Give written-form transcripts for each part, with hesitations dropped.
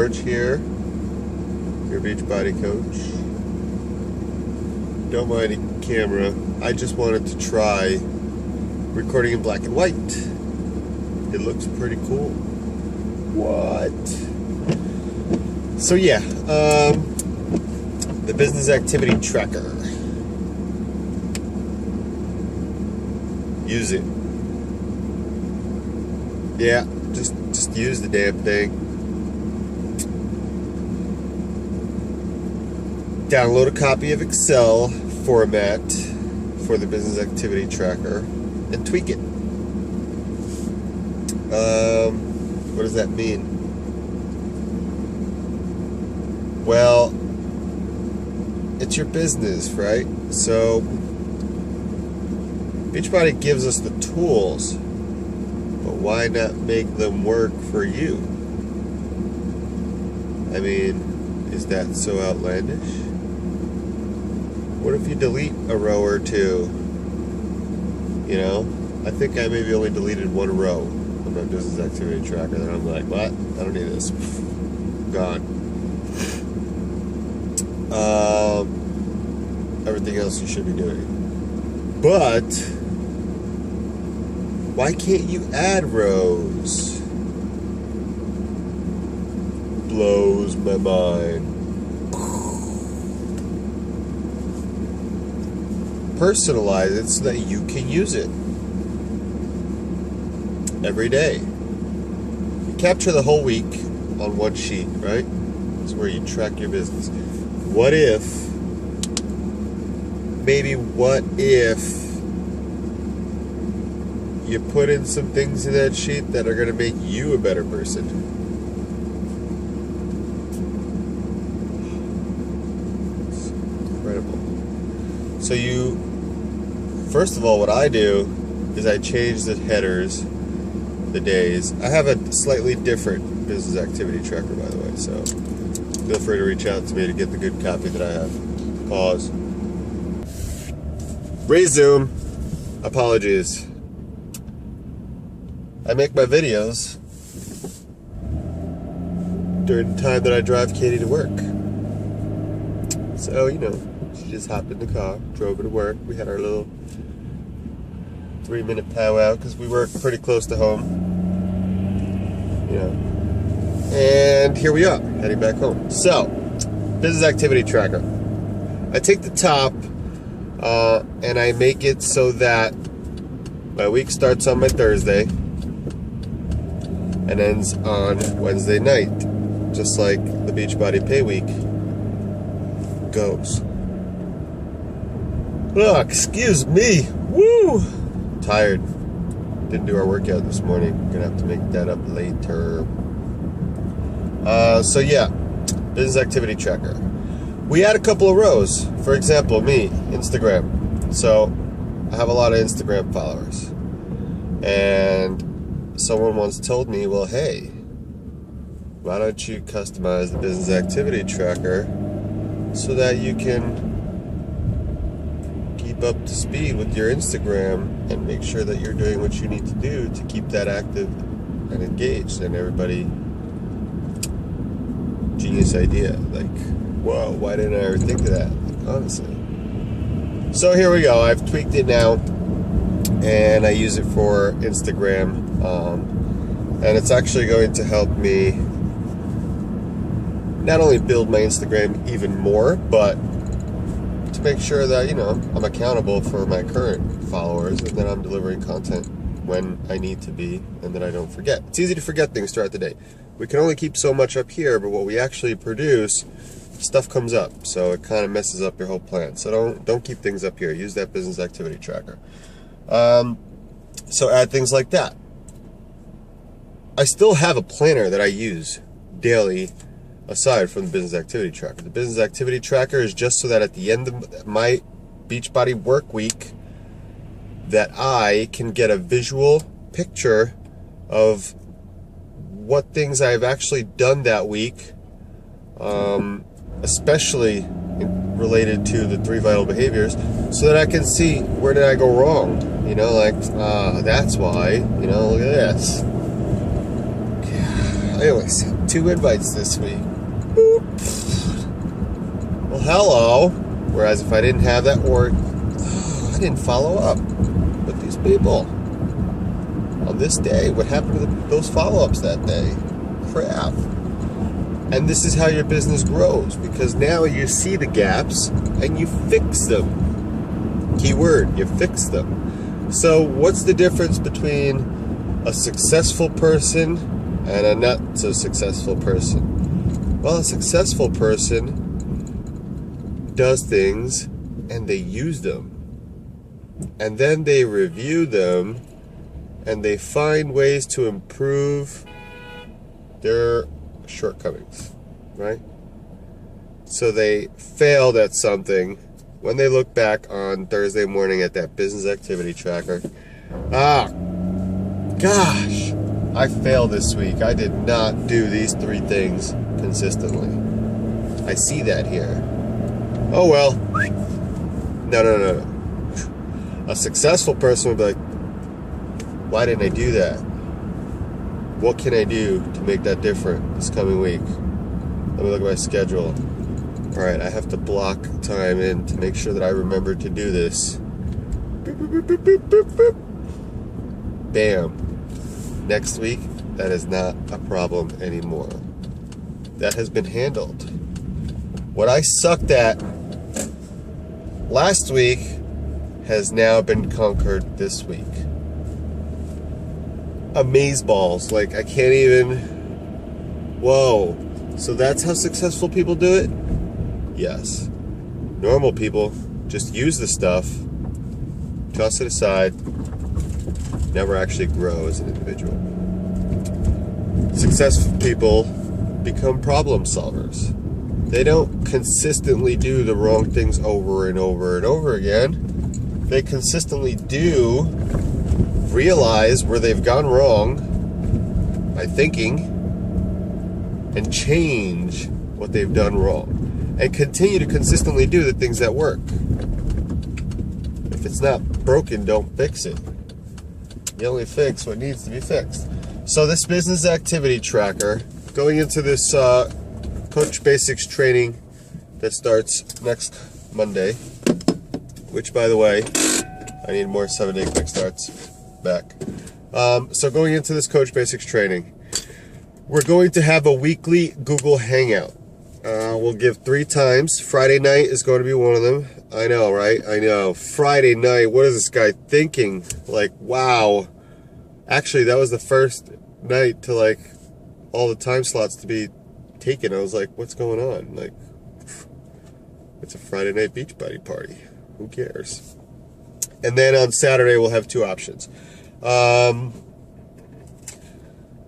George here, your Beachbody coach. Don't mind the camera. I just wanted to try recording in black and white. It looks pretty cool. What? So yeah, the business activity tracker. Use it. Yeah, just use the damn thing. Download a copy of Excel format for the business activity tracker and tweak it. What does that mean? Well, it's your business, right? So Beachbody gives us the tools, but why not make them work for you? I mean, is that so outlandish? What if you delete a row or two? You know, I think I maybe only deleted one row on my business activity tracker. Then I'm like, what? I don't need this. Gone. Everything else you should be doing. But why can't you add rows? Blows my mind. Personalize it so that you can use it every day. You capture the whole week on one sheet, right? It's where you track your business. What if you put in some things in that sheet that are going to make you a better person? It's incredible. So first of all, what I do is I change the headers, the days. I have a slightly different business activity tracker, by the way, so feel free to reach out to me to get the good copy that I have. Pause. Resume. Apologies. I make my videos during the time that I drive Katie to work. So, you know, she just hopped in the car, drove her to work. We had our little 3-minute powwow because we work pretty close to home. You know. And here we are, heading back home. So, business activity tracker. I take the top and I make it so that my week starts on my Thursday and ends on Wednesday night, just like the Beachbody Pay Week goes. Oh, excuse me. Woo! Tired. Didn't do our workout this morning. Gonna have to make that up later. So yeah, business activity tracker. We add a couple of rows. For example, me, Instagram. So I have a lot of Instagram followers. And someone once told me, well, hey, why don't you customize the business activity tracker so that you can keep up to speed with your Instagram and make sure that you're doing what you need to do to keep that active and engaged. And everybody, genius idea. Like, whoa, why didn't I ever think of that? Like, honestly. So here we go. I've tweaked it now, and I use it for Instagram. And it's actually going to help me not only build my Instagram even more, but to make sure that, you know, I'm accountable for my current followers and that I'm delivering content when I need to be and that I don't forget. It's easy to forget things throughout the day. We can only keep so much up here, but what we actually produce, stuff comes up, so it kind of messes up your whole plan. So don't keep things up here. Use that business activity tracker. So add things like that. I still have a planner that I use daily aside from the business activity tracker. The business activity tracker is just so that at the end of my Beachbody work week that I can get a visual picture of what things I've actually done that week, especially related to the 3 vital behaviors, so that I can see where did I go wrong. You know, like, that's why, you know, look at this. Anyways, 2 invites this week. Boop. Well, hello. Whereas if I didn't have that, or I didn't follow up with these people on this day, what happened to those follow-ups that day? Crap. And this is how your business grows, because now you see the gaps and you fix them. Keyword, you fix them. So what's the difference between a successful person and a not so successful person? Well, a successful person does things and they use them. And then they review them and they find ways to improve their shortcomings, right? So they failed at something. When they look back on Thursday morning at that business activity tracker, gosh, I failed this week. I did not do these 3 things consistently. I see that here. Oh well. No. A successful person would be like, why didn't I do that? What can I do to make that different this coming week? Let me look at my schedule. Alright, I have to block time in to make sure that I remember to do this. Boop, boop, boop, boop, boop, boop. Bam. Next week, that is not a problem anymore. That has been handled. What I sucked at last week has now been conquered this week. Amazeballs, like I can't even. Whoa. So that's how successful people do it? Yes. Normal people just use the stuff, toss it aside, never actually grow as an individual. Successful people become problem solvers. They don't consistently do the wrong things over and over and over again. They consistently do realize where they've gone wrong by thinking and change what they've done wrong and continue to consistently do the things that work. If it's not broken, don't fix it. You only fix what needs to be fixed. So this business activity tracker, going into this Coach Basics training that starts next Monday, which by the way, I need more 7-day quick starts back. So going into this Coach Basics training, we're going to have a weekly Google Hangout. We'll give 3 times. Friday night is going to be one of them. I know, right? I know. Friday night, what is this guy thinking? Like, wow. Actually, that was the first night to like all the time slots to be taken. I was like, what's going on? Like, it's a Friday night beach buddy party. Who cares? And then on Saturday, we'll have 2 options.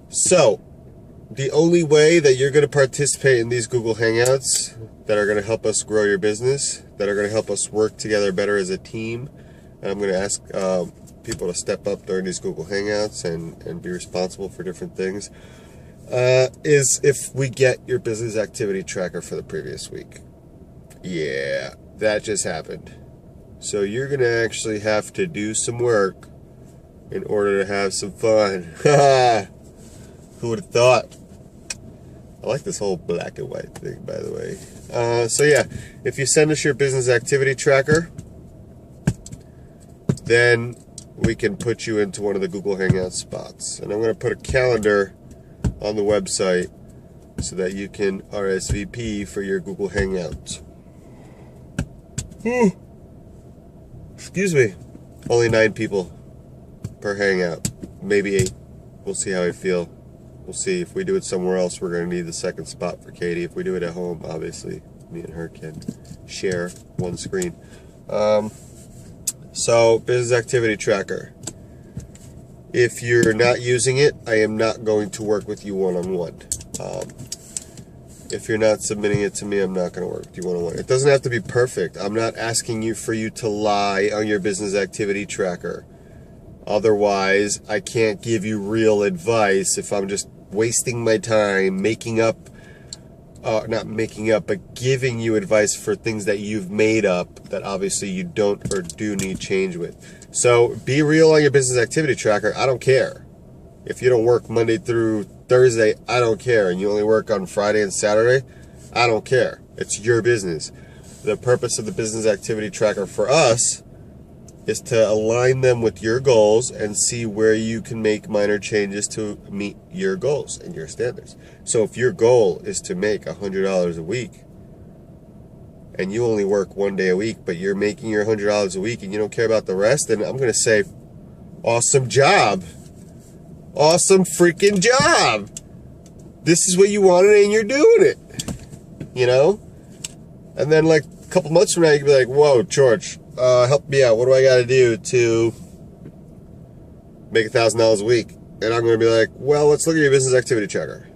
So, the only way that you're going to participate in these Google Hangouts that are going to help us grow your business, that are going to help us work together better as a team, and I'm going to ask people to step up during these Google Hangouts and be responsible for different things, is if we get your business activity tracker for the previous week. Yeah, that just happened. So you're going to actually have to do some work in order to have some fun. Who would have thought? I like this whole black and white thing, by the way. So yeah, if you send us your business activity tracker, then we can put you into one of the Google Hangout spots. And I'm going to put a calendar on the website so that you can RSVP for your Google Hangouts. Excuse me. Only 9 people per Hangout. Maybe 8. We'll see how I feel. We'll see. If we do it somewhere else, we're going to need the second spot for Katie. If we do it at home, obviously, me and her can share one screen. So, business activity tracker. If you're not using it, I am not going to work with you one-on-one. If you're not submitting it to me, I'm not going to work with you one-on-one. It doesn't have to be perfect. I'm not asking you for you to lie on your business activity tracker. Otherwise, I can't give you real advice if I'm just wasting my time making up, not making up, but giving you advice for things that you've made up that obviously you don't or do need change with. So be real on your business activity tracker. I don't care if you don't work Monday through Thursday, I don't care, and you only work on Friday and Saturday, I don't care. It's your business. The purpose of the business activity tracker for us is to align them with your goals and see where you can make minor changes to meet your goals and your standards. So if your goal is to make $100 a week and you only work 1 day a week, but you're making your $100 a week and you don't care about the rest, then I'm going to say, awesome job. Awesome freaking job. This is what you wanted and you're doing it. You know? And then like a couple months from now, you can be like, whoa, George, help me out. What do I got to do to make $1,000 a week? And I'm going to be like, well, let's look at your business activity tracker.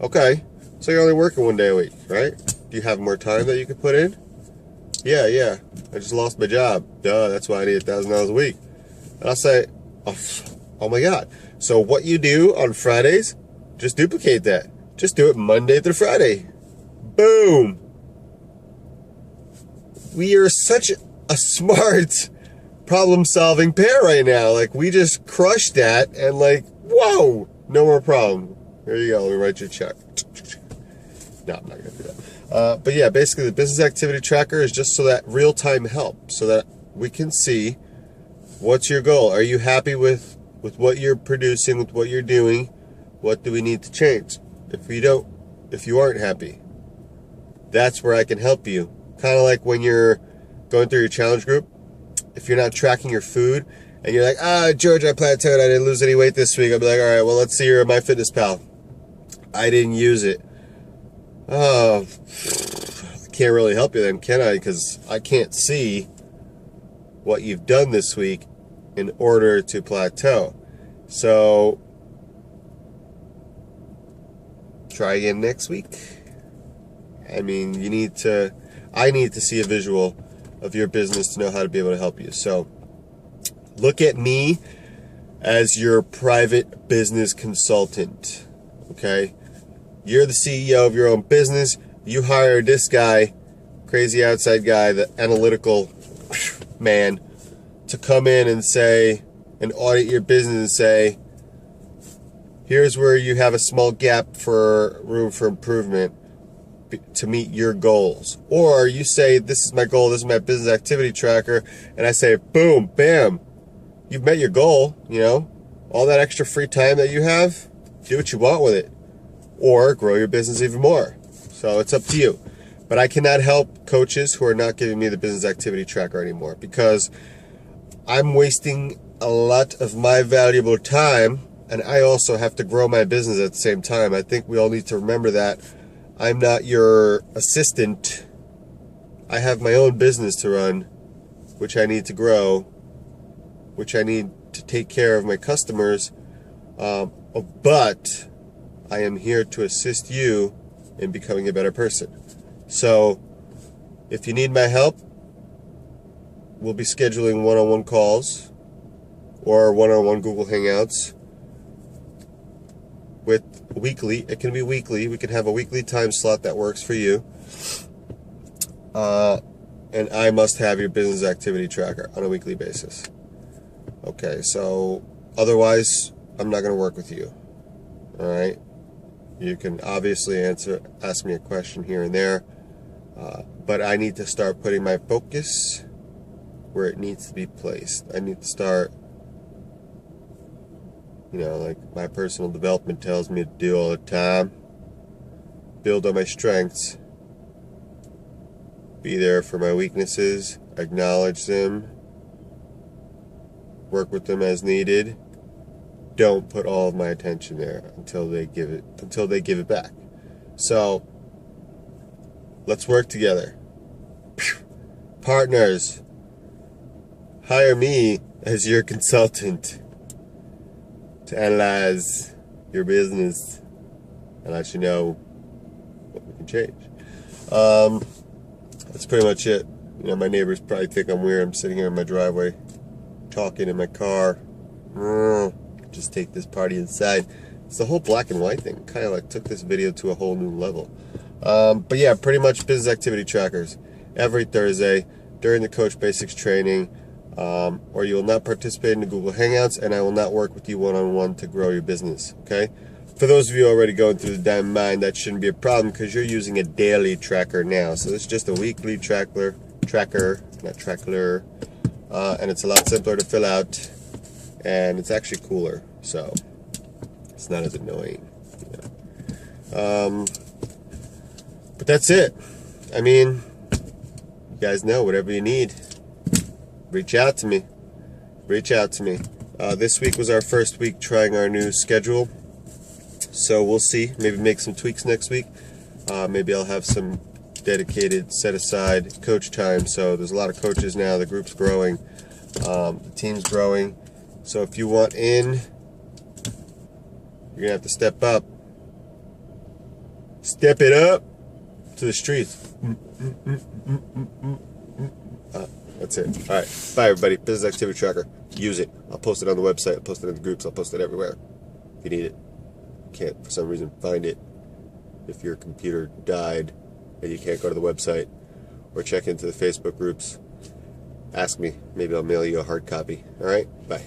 Okay. So you're only working 1 day a week, right? Do you have more time that you could put in? Yeah. I just lost my job. Duh, that's why I need $1,000 a week. And I'll say, oh my God. So what you do on Fridays, just duplicate that. Just do it Monday through Friday. Boom. We are such a smart problem-solving pair right now. Like, we just crushed that and like, whoa, no more problem. Here you go, let me write you a check. No, I'm not gonna do that. But yeah, basically the business activity tracker is just so that real-time help, so that we can see what's your goal. Are you happy with what you're producing, with what you're doing? What do we need to change? If you aren't happy, that's where I can help you. Kind of like when you're going through your challenge group, if you're not tracking your food and you're like, George, I plateaued, I didn't lose any weight this week. I'll be like, all right, well, let's see your MyFitnessPal. I didn't use it. Oh, I can't really help you then, can I? Because I can't see what you've done this week in order to plateau. So try again next week. I mean, I need to see a visual of your business to know how to be able to help you. So look at me as your private business consultant, okay? You're the CEO of your own business. You hired this guy, crazy outside guy, the analytical man, to come in and say, and audit your business and say, here's where you have a small gap for room for improvement to meet your goals. Or you say, this is my goal, this is my business activity tracker, and I say, boom, bam, you've met your goal. You know, all that extra free time that you have, do what you want with it, or grow your business even more. So it's up to you. But I cannot help coaches who are not giving me the business activity tracker anymore, because I'm wasting a lot of my valuable time, and I also have to grow my business at the same time. I think we all need to remember that. I'm not your assistant. I have my own business to run, which I need to grow, which I need to take care of my customers. But I am here to assist you in becoming a better person. So if you need my help, we'll be scheduling one-on-one calls or one-on-one Google Hangouts with weekly. It can be weekly. We can have a weekly time slot that works for you. And I must have your business activity tracker on a weekly basis. Okay, so otherwise, I'm not going to work with you. All right? You can obviously ask me a question here and there, but I need to start putting my focus where it needs to be placed. I need to start, you know, like my personal development tells me to do all the time. Build on my strengths. Be there for my weaknesses. Acknowledge them. Work with them as needed. Don't put all of my attention there until they give it back. So let's work together. Partners, hire me as your consultant to analyze your business and let you know what we can change. That's pretty much it. You know, my neighbors probably think I'm weird. I'm sitting here in my driveway talking in my car. Just take this party inside. It's the whole black and white thing. Kind of like took this video to a whole new level. But yeah, pretty much business activity trackers every Thursday during the Coach Basics training, or you will not participate in the Google Hangouts, and I will not work with you one-on-one to grow your business. Okay? For those of you already going through the diamond mine, that shouldn't be a problem because you're using a daily tracker now. So it's just a weekly tracker, not tracker, and it's a lot simpler to fill out, and it's actually cooler, so it's not as annoying. But that's it. I mean, you guys know, whatever you need, reach out to me. Reach out to me. This week was our first week trying our new schedule. So we'll see. Maybe make some tweaks next week. Maybe I'll have some dedicated, set-aside coach time. So there's a lot of coaches now. The group's growing. The team's growing. So if you want in, you're going to have to step up. Step it up to the streets. That's it. All right. Bye, everybody. Business Activity Tracker. Use it. I'll post it on the website. I'll post it in the groups. I'll post it everywhere if you need it. Can't for some reason find it, if your computer died and you can't go to the website or check into the Facebook groups, ask me. Maybe I'll mail you a hard copy. All right, bye.